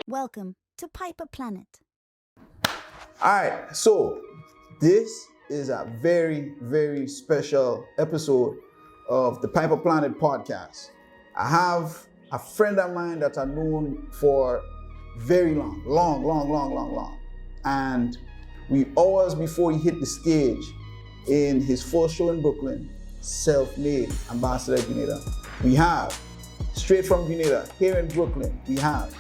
Welcome to Piper Planet. All right, so this is a very, very special episode of the Piper Planet podcast. I have a friend of mine that I've known for very long. And hours before he hit the stage in his first show in Brooklyn, self-made Ambassador Grenada. We have, straight from Grenada, here in Brooklyn, we have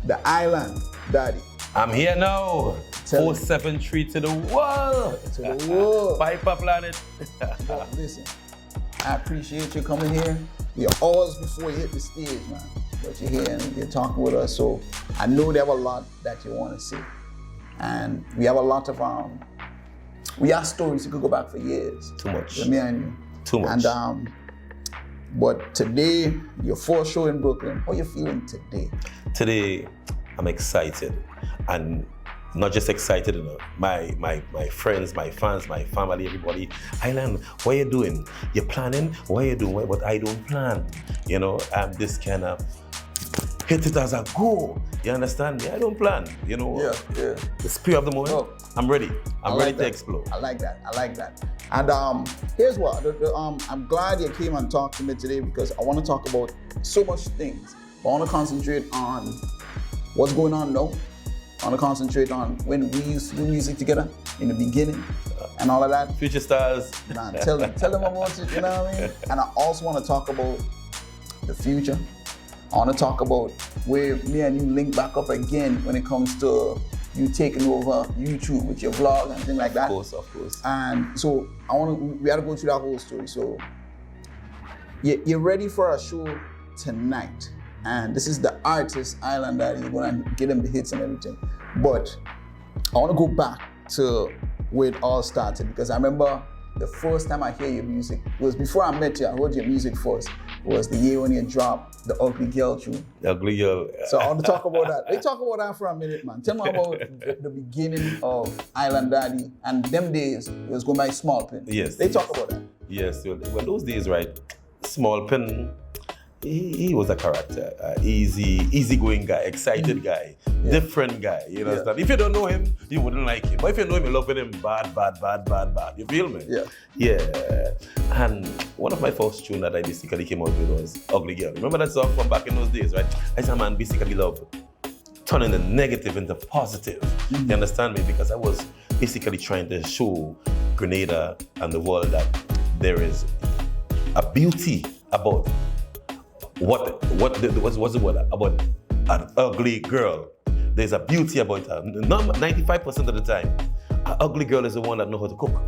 the Island Daddy. I'm here now. 473 to the world. To the world. Piper Planet. But listen, I appreciate you coming here. You're hours before you hit the stage, man. But you're here and you're talking with us. So I know there have a lot that you want to say. And we have a lot of, we have stories that could go back for years. Too much. Me and you. Too much. And, but today, your first show in Brooklyn, how are you feeling today? Today, I'm excited. And not just excited, you know, my friends, my fans, my family, everybody. Island, what are you doing? You're planning? What are you doing? But I don't plan. You know, I'm this kind of hit it as I go. You understand me? I don't plan. You know, Yeah. The spirit of the moment. Oh. I'm ready. I'm ready to that. explore. I like that. And here's what, I'm glad you came and talked to me today because I want to talk about so much things. I want to concentrate on what's going on now. I want to concentrate on when we used to do music together in the beginning and all of that. Future stars. Man, tell them about it, you know what I mean? And I also want to talk about the future. I want to talk about where me and you link back up again when it comes to you taking over YouTube with your vlog and things like that. Of course. And so we got to go through that whole story. So you're ready for a show tonight. And this is the artist Island Daddy. You're going to get them the hits and everything. But I want to go back to where it all started because I remember the first time I hear your music was before I met you. I heard your music first. It was the year when you dropped the Ugly Girl tune. The Ugly Girl. So I want to talk about that. Let's talk about that for a minute, man. Tell me about the beginning of Island Daddy and them days. It was going by Small Pin. Yes. They talk about that. Yes. Well, those days, right? Small Pin. He was a character, easygoing guy, excited guy, different guy. You know, if you don't know him, you wouldn't like him. But if you know him, you love him bad. You feel me? Yeah. And one of my first tunes that I basically came out with was Ugly Girl. Remember that song from back in those days, right? I said, man, basically love turning the negative into positive. You understand me? Because I was basically trying to show Grenada and the world that there is a beauty about what's the word about an ugly girl. There's a beauty about her. 95% of the time, an ugly girl is the one that knows how to cook,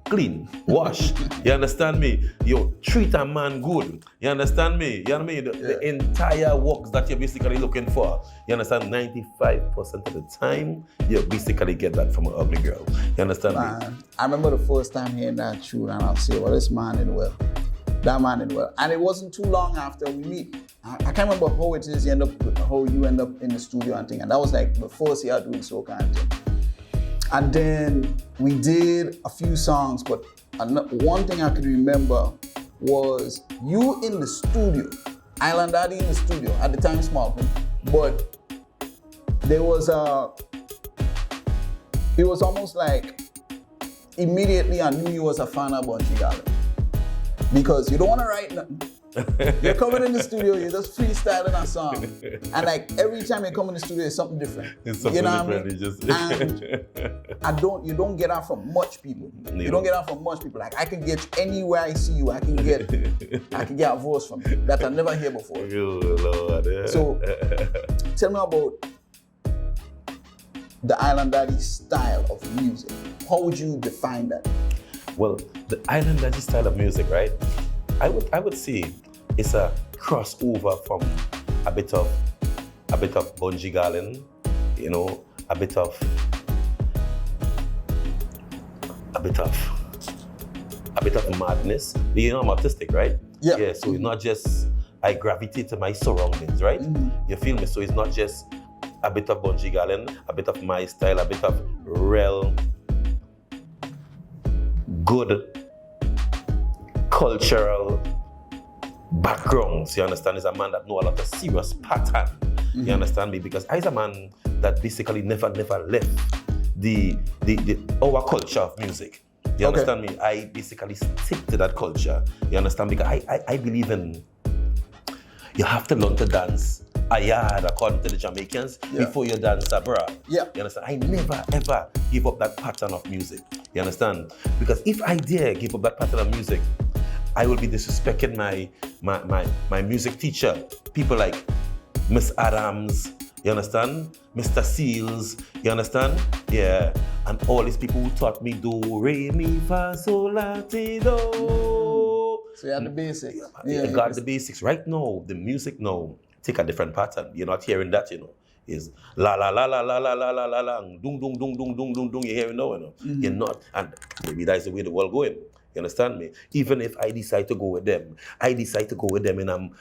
clean, wash. You understand me? You treat a man good. You understand me? You know what I mean? The entire works that you're basically looking for. You understand? 95% of the time, you basically get that from an ugly girl. You understand me? I remember the first time hearing that tune and I'll say, well, this man did well. That man did well. And it wasn't too long after we meet. I can't remember how it is how you end up in the studio and thing. And that was like the first year doing Soca and thing. And then we did a few songs, but one thing I could remember was you in the studio, Island Daddy in the studio, at the time Small Pin, but there was it was almost like immediately I knew you was a fan of Bunchy Garland. Because you don't want to write nothing. You're coming in the studio, you're just freestyling a song. And like every time you come in the studio, it's something different. It's something different. And you don't get that from much people. You don't get that from much people. Like I can get anywhere I see you, I can get a voice from you that I never hear before. Oh, Lord. So tell me about the Island Daddy style of music. How would you define that? Well, the Island Daddy style of music, right? I would say it's a crossover from a bit of Bunji Garlin, you know, a bit of madness. You know, I'm artistic, right? Yeah. So it's not just I gravitate to my surroundings, right? Mm-hmm. You feel me? So it's not just a bit of Bunji Garlin, a bit of my style, a bit of real good cultural backgrounds. You understand? He's a man that knows a lot of serious pattern. You understand me? Because I was a man that basically never left the our culture of music. You understand me? I basically stick to that culture. You understand? Because I believe in you have to learn to dance a yard according to the Jamaicans before you dance abroad. Yeah. You understand? I never ever give up that pattern of music. You understand? Because if I dare give up that pattern of music, I will be disrespecting my music teacher. People like Miss Adams, you understand? Mr. Seals, you understand? Yeah. And all these people who taught me do, re, mi, fa, sol, la, ti, do. So you had the basics. Yeah, I got the basics. Right now, the music now take a different pattern. You're not hearing that, you know. Is la la la la la la la la la la dung dung dung dung dung dung dung. You're hearing now, you know. You're not, and maybe that's the way the world going. You understand me? Even if I decide to go with them, and I'm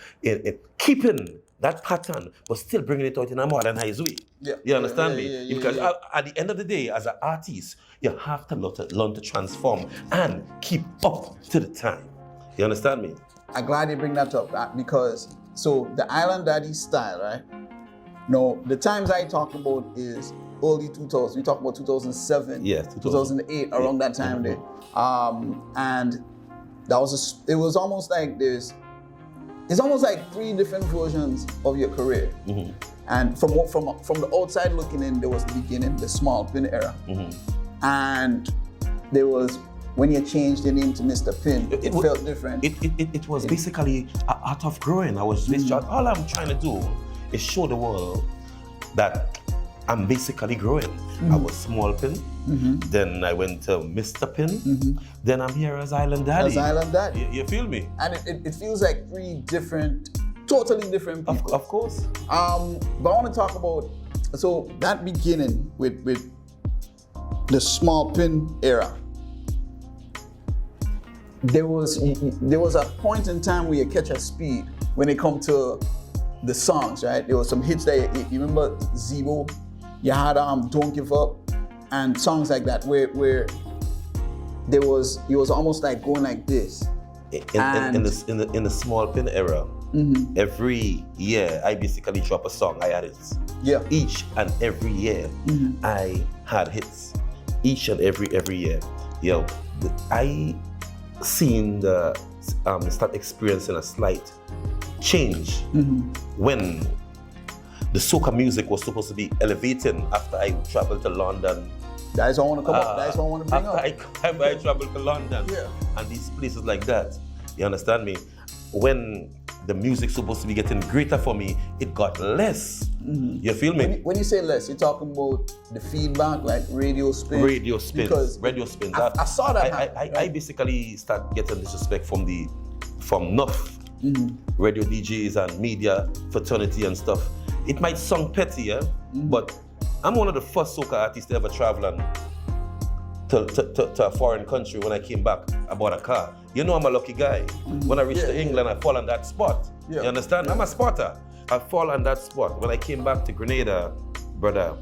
keeping that pattern, but still bringing it out in a modernized way. Yeah. You understand me? Because at the end of the day, as an artist, you have to learn to transform and keep up to the time. You understand me? I'm glad you bring that up because so the Island Daddy style, right? No, the times I talk about is early 2000s. We talk about 2007, 2008, around that time there. And that was it was almost like it's almost like 3 different versions of your career. And from the outside looking in, there was the beginning, the small pin era. And there was when you changed your name to Mr. Pin, it felt different. It was basically an art of growing. I was all I'm trying to do is show the world that I'm basically growing. I was small pin, then I went to Mr. Pin, then I'm here as Island Daddy. As Island Daddy. You feel me? And it feels like 3 different, totally different people. Of course. But I want to talk about, so that beginning with the small pin era. There was a point in time where you catch a speed when it come to the songs, right? There was some hits that you remember Zebo, you had Don't Give Up, and songs like that where it was almost like going like this. In the small pin era, every year I basically drop a song. I had hits. Yeah. Each and every year I had hits. Each and every year. Yo, I seen start experiencing a slight change when the soca music was supposed to be elevating after I traveled to London. That's what I want to come up. That's what I want to bring up. After I traveled to London and these places like that. You understand me? When the music's supposed to be getting greater for me, it got less. You feel me? When you say less, you're talking about the feedback, like radio spins. Radio spins. Radio spins. I saw that. I basically start getting disrespect from Nuff, radio DJs and media fraternity and stuff. It might sound petty, but I'm one of the first soca artists to ever travel to a foreign country. When I came back, I bought a car. You know I'm a lucky guy. When I reached to England, I fall on that spot. You understand? I'm a spotter. I fall on that spot. When I came back to Grenada, brother,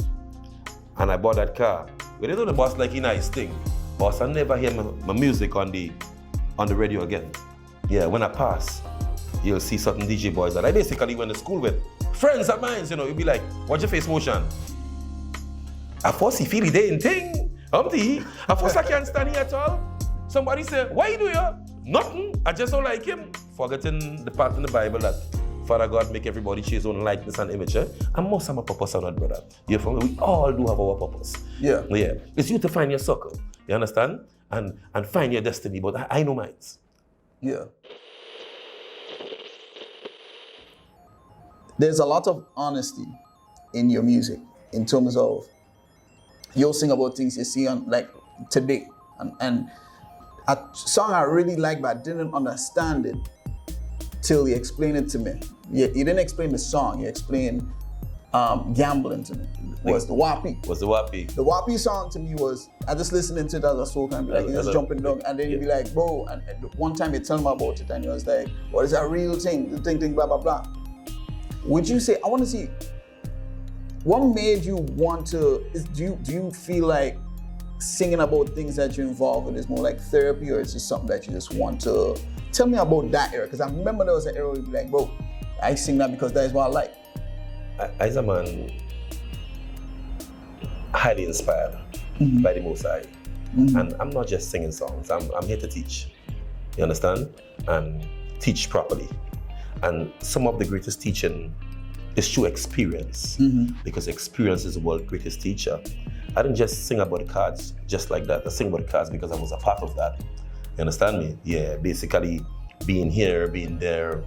and I bought that car, we didn't know the boss like he nice thing. Boss, I never hear my music on the radio again. Yeah, when I pass, you'll see certain DJ boys that I basically went to school with. Friends of mine, you know, you'll be like, watch your face motion. At first he feel he didn't thing. At first I can't stand here at all. Somebody say, why you do you? Nothing. I just don't like him. Forgetting the part in the Bible that Father God make everybody choose his own likeness and image. And most have a purpose or not, brother. You from we all do have our purpose. Yeah. It's you to find your circle. You understand? And find your destiny. But I know mine. Yeah. There's a lot of honesty in your music in terms of you'll sing about things you see on like today. And a song I really like but I didn't understand it till you explained it to me. You didn't explain the song, you explained gambling to me. Was the Wapi. The Wapi song to me was, I just listening to it as a soul and be like, it's jumping down. And then you'd be like, bro, and one time you tell me about it and you was like, what is that real thing? The thing, blah, blah, blah. Would you say, I want to see, what made you want to, do you feel like singing about things that you're involved with is more like therapy, or is it something that you just want to, tell me about that era? Because I remember there was an era where you'd be like, bro, I sing that because that is what I like. as a man, highly inspired by the Most High. And I'm not just singing songs, I'm here to teach. You understand? And teach properly. And some of the greatest teaching is through experience, because experience is the world's greatest teacher. I didn't just sing about the cards just like that. I sing about the cards because I was a part of that. You understand me? Yeah, basically being here, being there,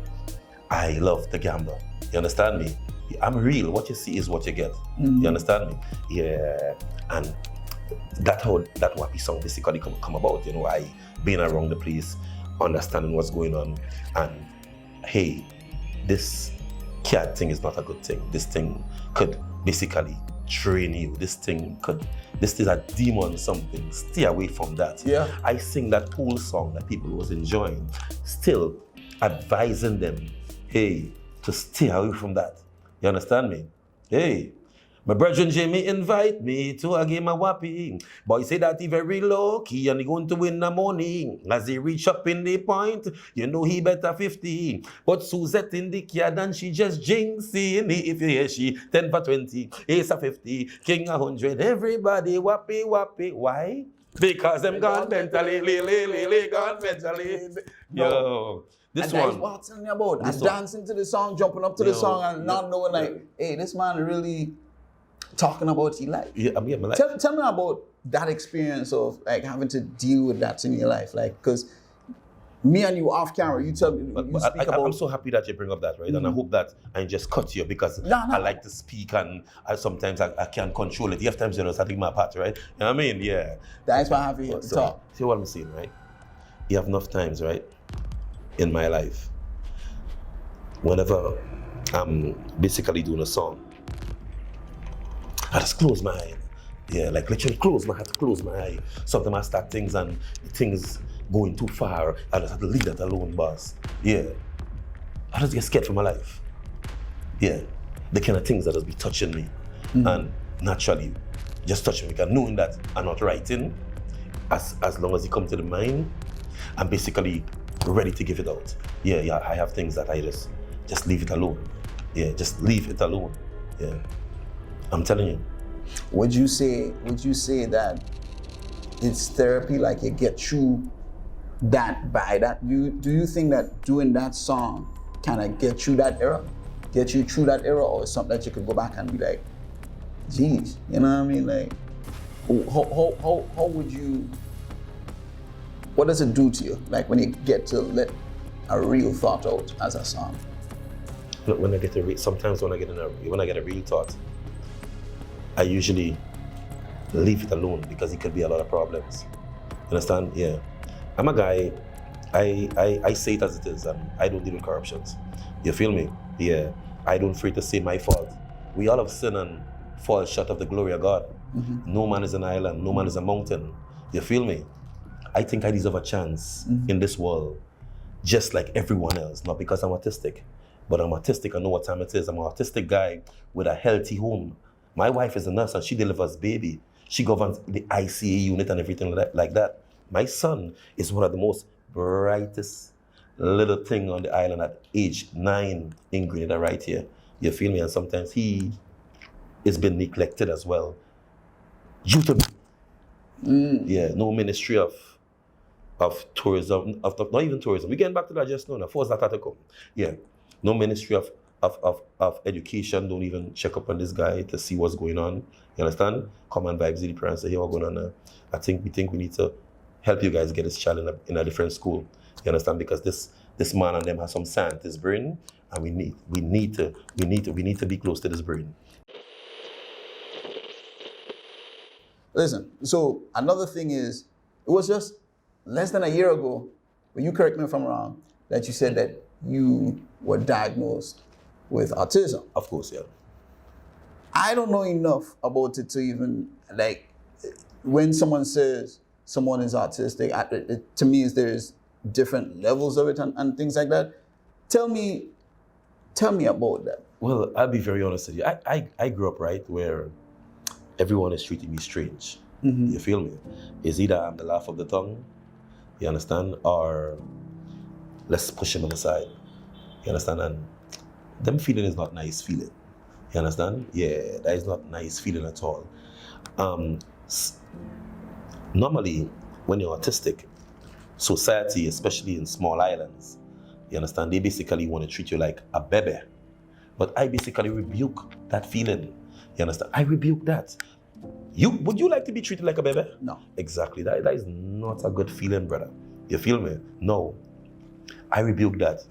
I love the gamble. You understand me? I'm real. What you see is what you get. You understand me? Yeah, and that Wappy song basically come about. You know, I being around the place, understanding what's going on, and hey, this cat thing is not a good thing. This thing could basically train you. This is a demon something. Stay away from that. Yeah. I sing that whole song that people was enjoying, still advising them, hey, to stay away from that. You understand me? Hey, my brethren Jamie invite me to a game of Wappy. Boy say that he very low key and he going to win the money. As he reach up in the point, you know he better 50. But Suzette in the yard and she just jinxing. If you hear she 10 for 20, ace of 50, king 100. Everybody Wappy. Why? Because them gone mentally, gone mentally. Yo. This and one. that's what I'm telling you about. And dancing to the song, jumping up to the song, and not knowing like, hey, this man really talking about his life. Yeah, I mean, my life. Tell me about that experience of like having to deal with that in your life, like because me and you off camera, you tell me. I'm so happy that you bring up that, right? And I hope that I just cut you because I like to speak and sometimes I can't control it. You have times you know, I think my part, right? You know what I mean? Yeah. That's why I have you here to talk. See what I'm saying, right? You have enough times, right? In my life, whenever I'm basically doing a song, I just close my eye. Yeah, like literally I have to close my eye. Sometimes I start things and things going too far, I just have to leave that alone, boss. Yeah. I just get scared for my life. Yeah. The kind of things that just be touching me. And naturally, just touching me. Because knowing that I'm not writing, as long as it comes to the mind, I'm basically ready to give it out. Yeah, I have things that I just leave it alone. Yeah, just leave it alone. Yeah, I'm telling you. Would you say that it's therapy, like you get through that by that? Do you think that doing that song kind of get you that era? Get you through that era, or something that you could go back and be like, geez, you know what I mean? Like, how would you, what does it do to you? Like when you get to let a real thought out as a song? When I get sometimes when I get a real thought, I usually leave it alone because it could be a lot of problems. You understand? Yeah. I'm a guy, I say it as it is, and I don't deal with corruptions. You feel me? Yeah. I don't fear to say my fault. We all have sinned and fall short of the glory of God. No man is an island, no man is a mountain. You feel me? I think I deserve a chance in this world, just like everyone else. Not because I'm autistic, but I'm autistic, I know what time it is. I'm an autistic guy with a healthy home. My wife is a nurse and she delivers baby. She governs the ICA unit and everything like that. My son is one of the most brightest little thing on the island at age 9 in Grenada right here. You feel me? And sometimes he is been neglected as well. Due to me. Yeah, no ministry of tourism, not even tourism. We're getting back to that just now. Force that to come. Yeah, no ministry of education. Don't even check up on this guy to see what's going on. You understand? Common vibes in the parents say, hey, what's going on now? I think we need to help you guys get this child in a different school. You understand? Because this man and them has some sand in his brain, and we need to be close to this brain. Listen, so another thing is, it was just less than a year ago, when you correct me if I'm wrong, that you said that you were diagnosed with autism. Of course, yeah. I don't know enough about it to even, like, when someone says someone is autistic, to me, there's different levels of it and things like that. Tell me about that. Well, I'll be very honest with you. I grew up, right, where everyone is treating me strange. You feel me? It's either I'm the laugh of the tongue, you understand, or let's push him on the side. You understand? And them feeling is not nice feeling. You understand? Yeah, that is not nice feeling at all. Normally, when you're autistic, society, especially in small islands, you understand, they basically want to treat you like a baby. But I basically rebuke that feeling. You understand? I rebuke that. Would you like to be treated like a baby? No. Exactly. That is not a good feeling, brother. You feel me? No. I rebuke that.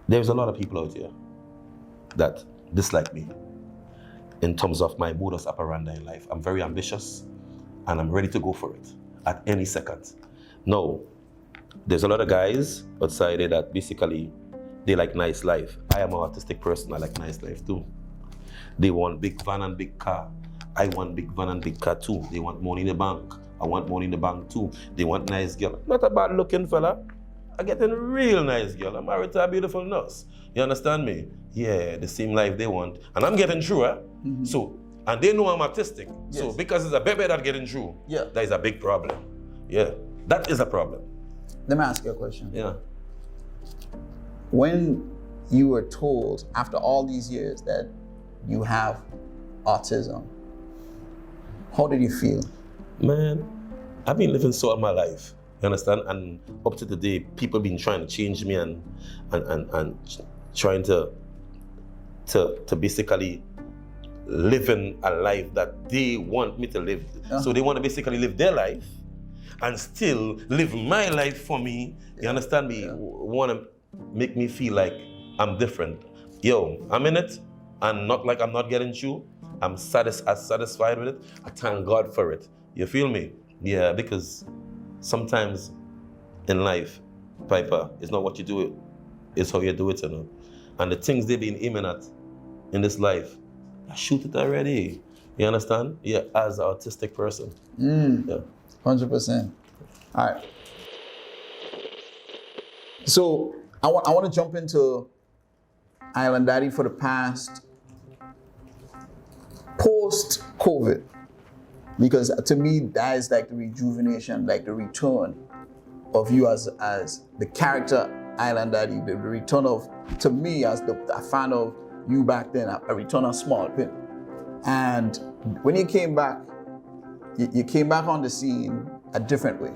There's a lot of people out here that dislike me in terms of my modus operandi in life. I'm very ambitious and I'm ready to go for it at any second. No, there's a lot of guys outside there that basically, they like nice life. I am an artistic person, I like nice life too. They want big van and big car. I want big van and big car too. They want money in the bank. I want money in the bank too. They want nice girl. Not a bad looking fella. I get a real nice girl. I'm married to a beautiful nurse. You understand me? Yeah, the same life they want. And I'm getting through, eh? Mm-hmm. So, and they know I'm artistic. Yes. So because it's a baby that getting through, Yeah. that is a big problem. Yeah, that is a problem. Let me ask you a question. Yeah. When you were told after all these years that you have autism, how did you feel? Man, I've been living so all my life. You understand? And up to today, people been trying to change me and trying to basically living a life that they want me to live. Yeah. So they want to basically live their life and still live my life for me. You understand me? Yeah. Want to make me feel like I'm different. Yo, I'm in it and not like I'm not getting through. I'm satisfied with it. I thank God for it. You feel me? Yeah, because sometimes in life, Piper, it's not what you do it, it's how you do it, you know. And the things they've been aiming at in this life, I shoot it already. You understand? Yeah, as an autistic person. Yeah. 100%. All right. So I want to jump into Island Daddy for the past post-COVID, because to me that is like the rejuvenation, like the return of you as the character Island Daddy, the return of, to me as a fan of you back then, a return of Small Pin. And when you came back, you came back on the scene a different way.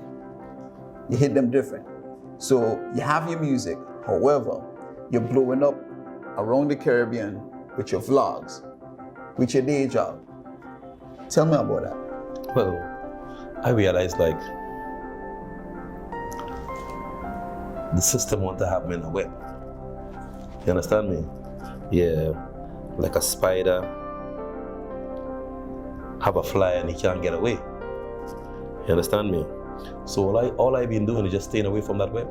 You hit them different. So you have your music, however, you're blowing up around the Caribbean with your vlogs, with your day job. Tell me about that. Well, I realized like the system want to have me in a web. You understand me? Yeah, like a spider have a fly and he can't get away. You understand me? So all I've been doing is just staying away from that web.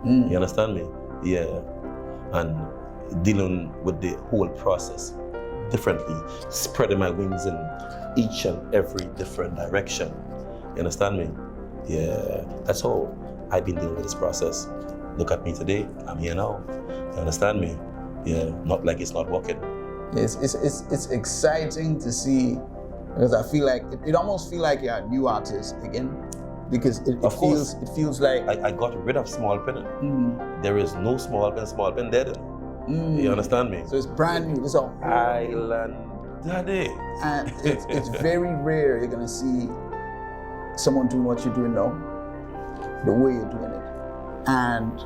You understand me? Yeah, and dealing with the whole process differently, spreading my wings in each and every different direction. You understand me? Yeah, that's all I've been dealing with this process. Look at me today, I'm here now. You understand me? Yeah, not like it's not working. It's exciting to see, because I feel like it almost feel like you're a new artist again, because it feels like I got rid of Small Pin. There is no Small Pin dead. You understand me? So it's brand new. It's all Island Daddy. and it's very rare you're gonna see someone doing what you're doing now, the way you're doing it. And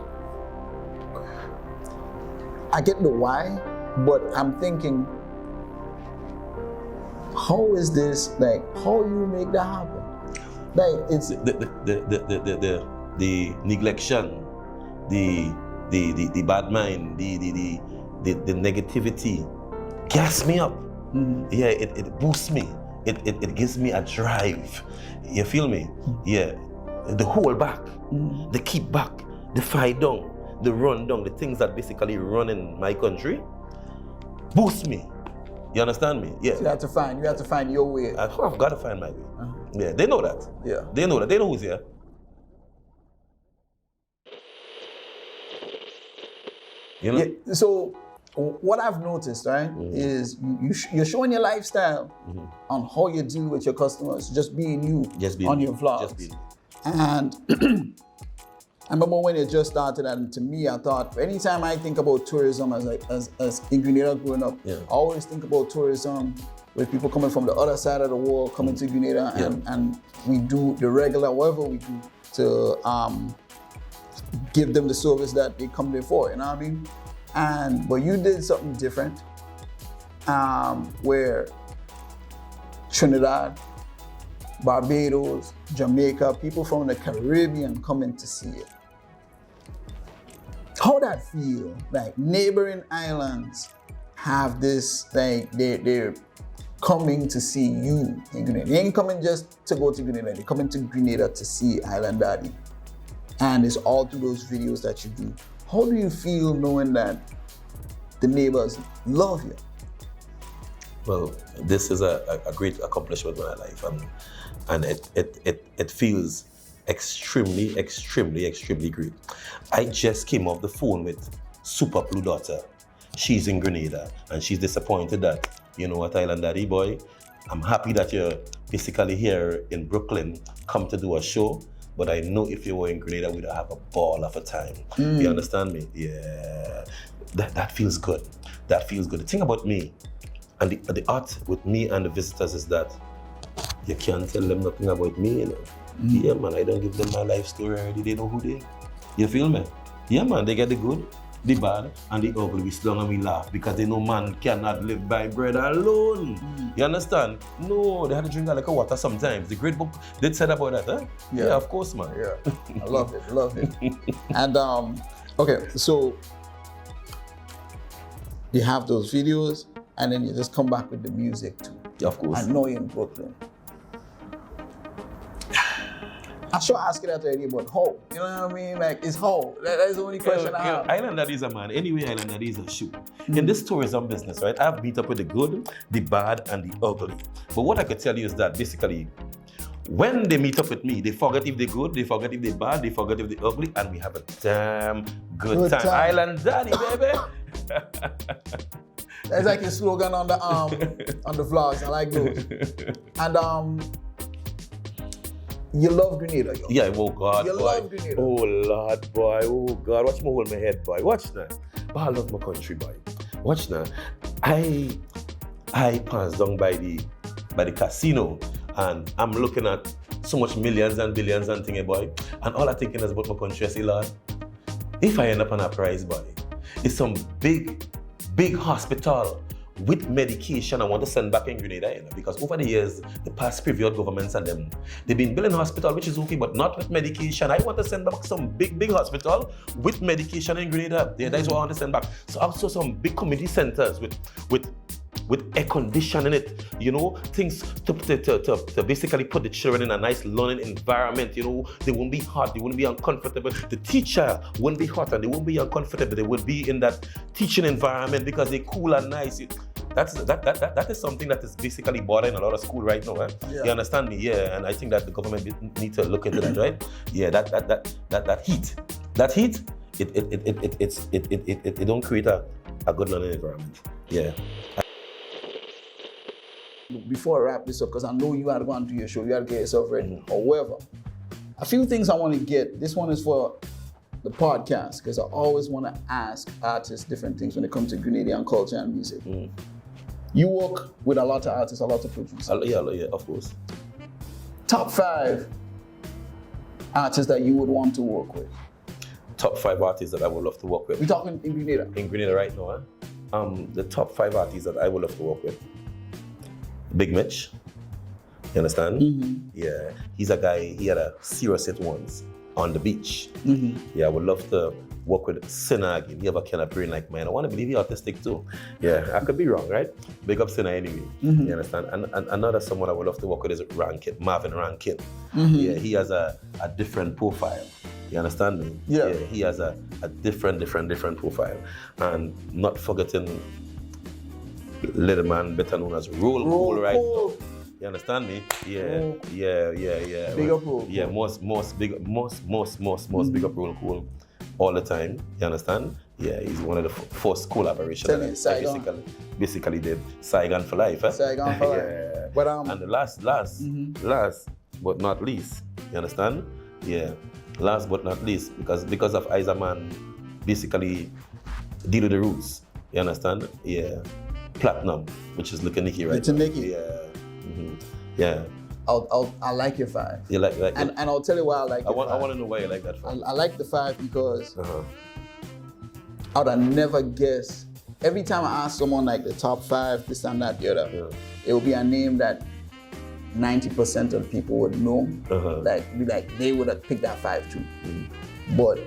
I get the why, but I'm thinking, how is this, like, how you make that happen? Like, it's the neglection, the bad mind, the negativity gas me up. Yeah, it boosts me. It gives me a drive. You feel me? Yeah. The hold back, the keep back, the fight down, the run down, the things that basically run in my country boost me. You understand me? Yeah. So you have to find your way. I've got to find my way. Yeah, they know that. Yeah. They know that. They know who's here. You know? Yeah, so what I've noticed, right, is you're showing your lifestyle on how you deal with your customers, just being you Just being on me. your vlogs. Just being me. And I remember when it just started, and to me, I thought anytime I think about tourism as in Grenada growing up, Yeah. I always think about tourism with people coming from the other side of the world coming to Grenada, and we do the regular whatever we do to give them the service that they come there for. You know what I mean? But you did something different, where Trinidad, Barbados, Jamaica, people from the Caribbean coming to see it. How that feel? Like neighboring islands have this, like they're coming to see you in Grenada. They ain't coming just to go to Grenada, they're coming to Grenada to see Island Daddy. And it's all through those videos that you do. How do you feel knowing that the neighbors love you? Well, this is a great accomplishment in my life, and it feels extremely, extremely, extremely great. I just came off the phone with Super Blue daughter. She's in Grenada, and she's disappointed that, you know what, Island Daddy boy, I'm happy that you're basically here in Brooklyn, come to do a show, but I know if you were in Grenada, we'd have a ball of a time. You understand me? Yeah, that feels good. That feels good. The thing about me, and the art with me and the visitors is that you can't tell them nothing about me, you know. Yeah, man, I don't give them my life story already. They know who they are. You feel me? Yeah, man, they get the good, the bad, and the ugly. We slung and we laugh because they know man cannot live by bread alone. You understand? No, they had to drink a like of water sometimes. The great book did said about that, huh? Yeah, of course, man. Yeah, I love it. And okay, so you have those videos, and then you just come back with the music too. Yeah, of course. I know you're in Brooklyn. I should ask you that already, but how? You know what I mean? Like, it's how? That's the only question I have. Island Daddy is a man. Anyway, Island Daddy is a shoot. In this tourism business, right, I've beat up with the good, the bad, and the ugly. But what I could tell you is that basically, when they meet up with me, they forget if they're good, they forget if they're bad, they forget if they're ugly, and we have a damn good time. Island Daddy, baby. That's like your slogan on the vlogs. I like those. And you love Grenada, yo. Yeah, oh God, you boy. love Grenada. Oh Lord, boy. Oh God, watch me hold my head, boy. Watch now. But I love my country, boy. Watch now. I passed down by the casino, and I'm looking at so much millions and billions and thing, boy. And all I'm thinking is about my country. I say, Lord, if I end up on a prize, boy, it's some big hospital with medication I want to send back in Grenada, you know, because over the years, the past previous governments and them, they've been building hospital, which is okay, but not with medication. I want to send back some big hospital with medication in Grenada. Yeah, that's what I want to send back. So also some big community centers with air conditioning in it, you know, things to basically put the children in a nice learning environment, you know. They won't be hot, they won't be uncomfortable. The teacher won't be hot and they won't be uncomfortable. They will be in that teaching environment because they're cool and nice. That is something that is basically bothering a lot of school right now. Eh? Yeah. You understand me? Yeah, and I think that the government need to look into that, right? Yeah, that heat, it don't create a good learning environment. Yeah. Before I wrap this up, because I know you had to go and do your show, you had to get yourself ready, or whatever. A few things I want to get. This one is for the podcast, because I always want to ask artists different things when it comes to Grenadian culture and music. You work with a lot of artists, a lot of producers. Yeah, of course. Top 5 artists that you would want to work with. Top 5 artists that I would love to work with. We're talking in Grenada. In Grenada right now, the top 5 artists that I would love to work with. Big Mitch, you understand? Yeah, he's a guy, he had a serious hit once on the beach. Yeah, I would love to work with Sinner again. He have a kind of brain like mine. I want to believe he's artistic too. Yeah, I could be wrong, right? Big up Sinner anyway, you understand? And another someone I would love to work with is Marvin Rankin. Yeah, he has a different profile. You understand me? Yeah. He has a different profile. And not forgetting little man better known as Roll Cool right now. You understand me? Yeah. Big up Roll Cool. Yeah, most big up Roll Cool all the time. You understand? Yeah, he's one of the first collaborations that basically did Saigon for life. Eh? Saigon for life. Yeah. But and the last but not least, you understand? Yeah, last but not least, because of Isa Man basically deal with the roots. You understand? Yeah. Platinum, which is Little Nicky, right? Little Nicky. Yeah. Mm-hmm. Yeah. I like your 5. You like and I'll tell you why I like. I want to know why you like that 5. I like the 5 because I would have never guessed. Every time I ask someone like the top 5, this and that, the other, it will be a name that 90% of people would know. Like they would have picked that 5 too. But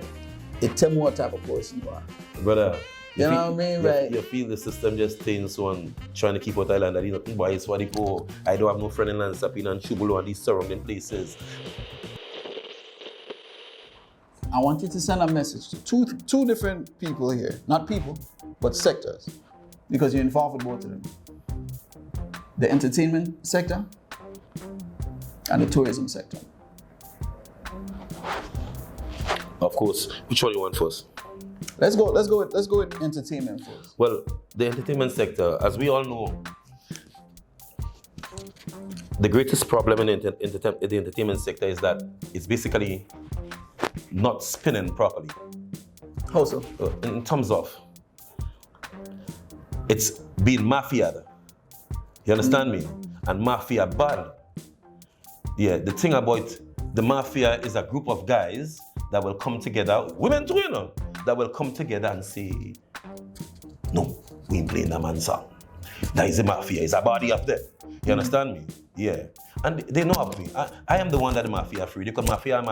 it tell me what type of person you are, brother. You know what I mean? Right? You feel the system just staying on trying to keep out Thailand that nothing but it's what they go. I don't have no friend in Lansapin and Chubulu and these surrounding places. I want you to send a message to two different people here. Not people, but sectors. Because you're involved with both of them. The entertainment sector and the tourism sector. Of course. Which one you want first? Let's go with entertainment first. Well, the entertainment sector, as we all know, the greatest problem in the entertainment sector is that it's basically not spinning properly. How so? In terms of it's being mafia'd. You understand me? And mafia bad. Yeah, the thing about the mafia is a group of guys that will come together, women too, you know, that will come together and say, no, we ain't playing that man's song. That is a mafia, it's a body up there. You understand me? Yeah. And they know of me. I am the one that the mafia free. Because mafia.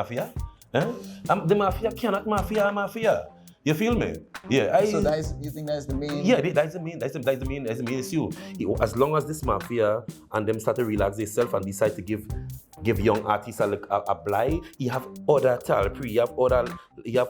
The mafia cannot mafia. You feel me? Yeah. So you think that's the main? Yeah, that's the main issue. As long as this mafia and them start to relax themselves and decide to give young artists a blight, you have other Talpri, you have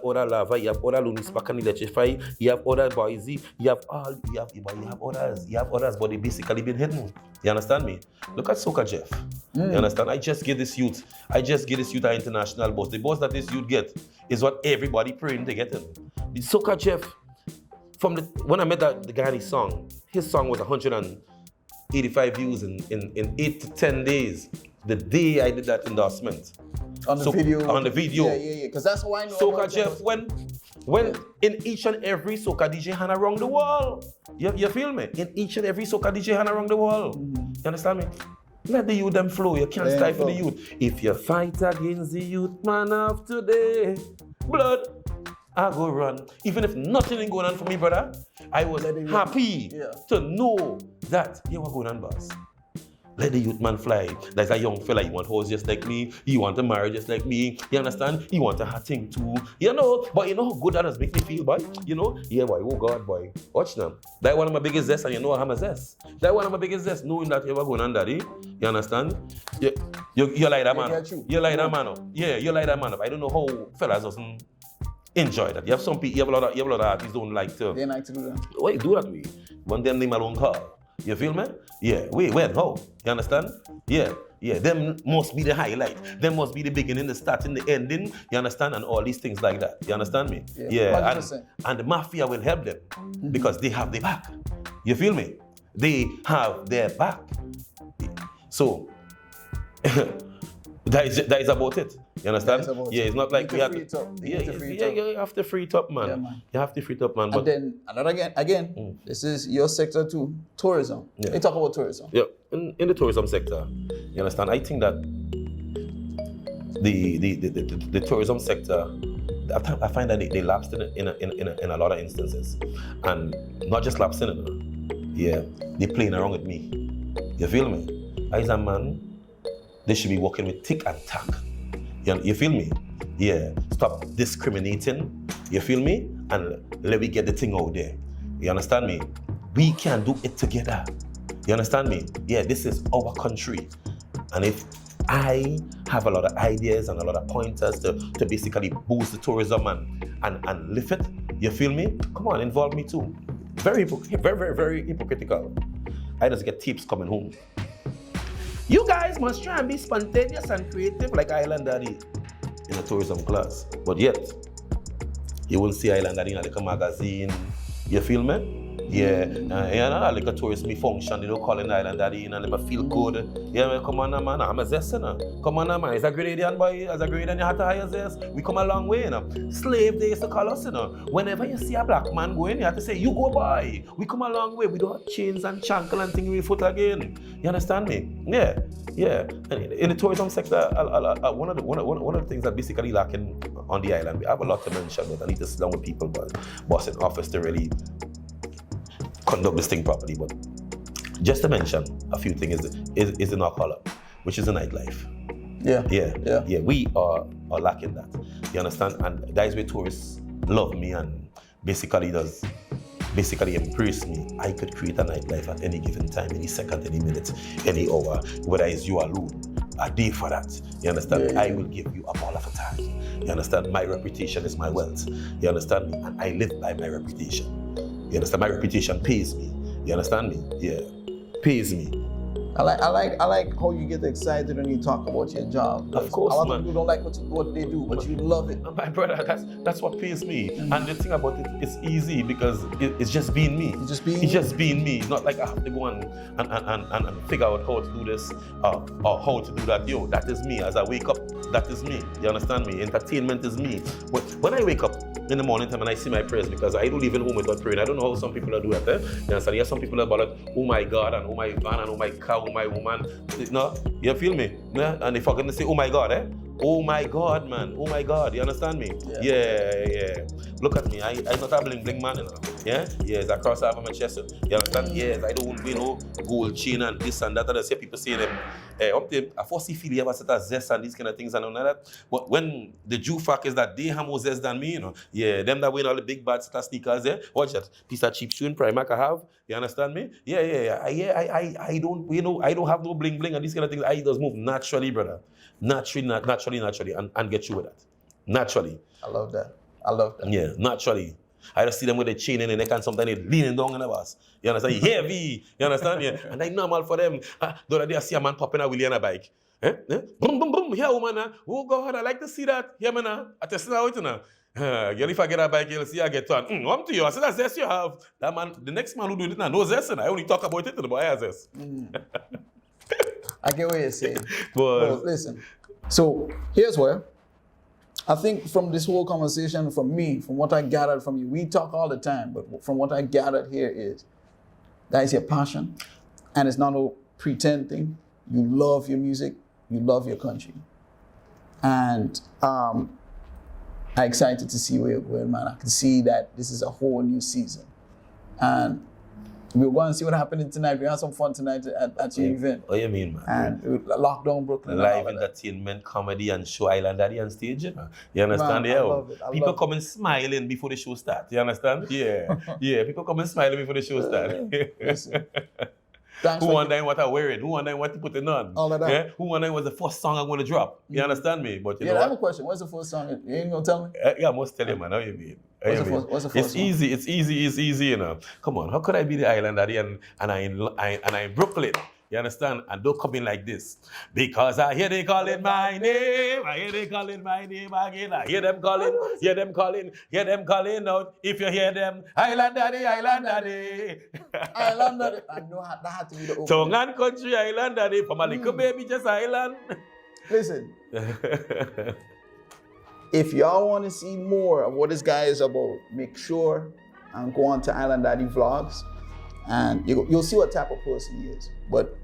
other Lava, you have other Lunis Pack and Electrify, you have other Boise, you have others, but they basically been hidden. You understand me? Look at Soca Jeff. You understand? I just give this youth an international boss. The boss that this youth get is what everybody praying to get him. The Soca Jeff, when I met the guy in his song was 185 views in 8 to 10 days. The day I did that endorsement. On the video? Yeah. Because that's how I know. Soca Jeff, when in each and every Soca DJ hand around the world. You feel me? In each and every Soca DJ hand around the world. You understand me? Let the youth them flow. You can't stifle the youth. If you fight against the youth man of today, blood, I go run. Even if nothing is going on for me, brother, I was happy to know that you were going on, boss. Let the youth man fly. There's a young fella, he want horse just like me, he want to marry just like me, you understand? He want a hot thing too, you know, but you know how good that has make me feel, boy? You know? Yeah, boy, oh God, boy. Watch now. That one of my biggest zest, and you know I have a zest. That one of my biggest zest, knowing that you ever going on, daddy. You understand? You like that man up. You like that man up. Yeah, you like that man up. I don't know how fellas doesn't enjoy that. You have some people, you have a lot of artists don't like to. They like to do that. Why you do that way? One them name alone call. You feel me? Yeah. Wait, how? You understand? Yeah. Them must be the highlight. Them must be the beginning, the starting, the ending. You understand? And all these things like that. You understand me? Yeah. And the mafia will help them because they have their back. You feel me? They have their back. So that is about it. You understand? It's not like we have to. You have to free it up, man. Yeah, man. You have to free it up, man. But then again, this is your sector too, tourism. Yeah. They talk about tourism. Yeah, in the tourism sector, you understand? I think that the tourism sector, I find that they lapsed in a lot of instances, and not just lapsing in. Yeah, they playing around with me. You feel me? As a man, they should be working with tick and tack. You feel me? Yeah. Stop discriminating. You feel me? And let me get the thing out there. You understand me? We can do it together. You understand me? Yeah, this is our country. And if I have a lot of ideas and a lot of pointers to basically boost the tourism and lift it, you feel me? Come on, involve me too. Very, very hypocritical. I just get tips coming home. You guys must try and be spontaneous and creative like Island Daddy in a tourism class. But yet, you won't see Island Daddy in like a magazine. You feel me? Like a tourist me function, they don't call in the island daddy, and them feel good. Yeah, man, come on, man, I'm a zest, you know. Come on, man, it's a Grenadian boy, as a Grenadian, you have to hire zest. We come a long way, you know. Slave days to call us, you know. Whenever you see a black man going, you have to say, you go boy. We come a long way. We don't have chains and chankle and things we foot again. You understand me? Yeah. And in the tourism sector, one of the things that basically lacking on the island, we have a lot to mention, but I need to sit down with people, but boss in office to really conduct this thing properly. But just to mention a few things is in our color, which is the nightlife. Yeah. We are lacking that. You understand? And that is where tourists love me and basically embrace me. I could create a nightlife at any given time, any second, any minute, any hour, whether it's you alone. A day for that. You understand? Yeah. I will give you a ball of a time. You understand? My reputation is my wealth. You understand me? And I live by my reputation. You understand? My reputation pays me. You understand me? Yeah. Pays me. I like how you get excited when you talk about your job. Of course, a lot of people don't like what they do, but you love it. My brother, that's what pays me. Mm-hmm. And the thing about it, it's easy because it's just being me. It's just being me. It's not like I have to go and figure out how to do this or how to do that. Yo, that is me. As I wake up, that is me. You understand me? Entertainment is me. But when I wake up in the morning time and I see my prayers, because I don't leave home without praying. I don't know how some people do that. You understand? There's some people about it, oh my God, and oh my van, and oh my cow, oh my woman. No, you feel me? Yeah? And if I'm gonna say, oh my God, oh my God, man. Oh my God, you understand me? Yeah. Look at me. I not a bling bling man, you know. Yeah? Yes, I cross over my chest. You understand? Yes, I don't wear no gold chain and this and that. And I see people saying them. I foresee feel you have a set of zest and these kind of things and all that. But when the Jew fact is that they have more zest than me, you know. Yeah, them that wear all the big bad set of sneakers there. Watch that piece of cheap shoe in Primark I have. You understand me? Yeah. I don't, I don't have no bling bling and these kind of things. I just move naturally, brother. Naturally, and get you with that. Naturally. I love that. Yeah, naturally. I just see them with a chain in the neck and sometimes they leaning down in the bus. You understand? Heavy. You understand? Yeah. And that's normal for them. The other day I see a man popping a wheelie on a bike. Boom, boom, boom. Here, woman. Oh, God, I like to see that. Here, man. I test it out, you know. Girl, if I get a bike, you'll see I get one. I'm to you. I said, that's zest you have. That man, the next man who do it now, no zest. I only talk about it to the boy has zest. I get what you're saying. But listen. So here's where I think from this whole conversation, from what I gathered from you, we talk all the time, but from what I gathered here is that is your passion, and it's not no pretend thing. You love your music, you love your country, and I'm excited to see where you're going, man. I can see that this is a whole new season, and we'll go and see what happened tonight. We had some fun tonight at your event. What you mean, man? And Lockdown Brooklyn. Live entertainment, comedy, and show Island Daddy on stage. You know? You understand? Man, I love it. People come and smiling before the show starts. You understand? Yeah. People come and smiling before the show starts. Listen. Who wondering what I'm wearing? Who wondering what to put it on? All of that. Yeah? Who wondering what's the first song I'm going to drop? You understand me? But you know I have a question. What's the first song? You ain't going to tell me? Yeah, I must tell you, man. How you mean? What's the first It's easy, you know. Come on, how could I be the island daddy and I in Brooklyn? You understand? And don't come in like this. Because I hear they calling my name. I hear they calling my name again. I hear them calling out. If you hear them, Island Daddy. Island Daddy. I know that had to be the opening. Tongue and country Island Daddy. From a little baby, just island. Listen. If y'all want to see more of what this guy is about, make sure and go on to Island Daddy Vlogs, and you'll see what type of person he is. But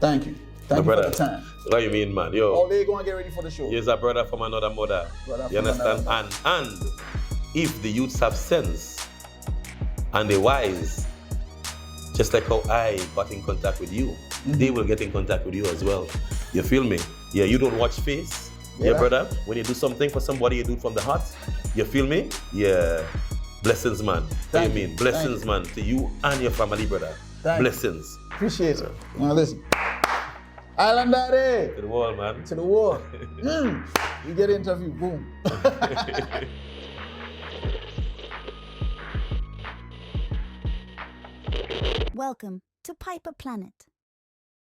thank you for the time. What you mean, man? Yo, all day go and get ready for the show. He's a brother from another mother. You understand? And if the youths have sense and they're wise, just like how I got in contact with you, they will get in contact with you as well. You feel me? Yeah, you don't watch face. Yeah, brother. When you do something for somebody, you do it from the heart. You feel me? Yeah. Blessings, man. What you mean? Blessings, man, to you and your family, brother. Blessings. Appreciate it. Now listen. Island Daddy. To the wall, man. To the wall. You get an interview. Boom. Welcome to Piper Planet.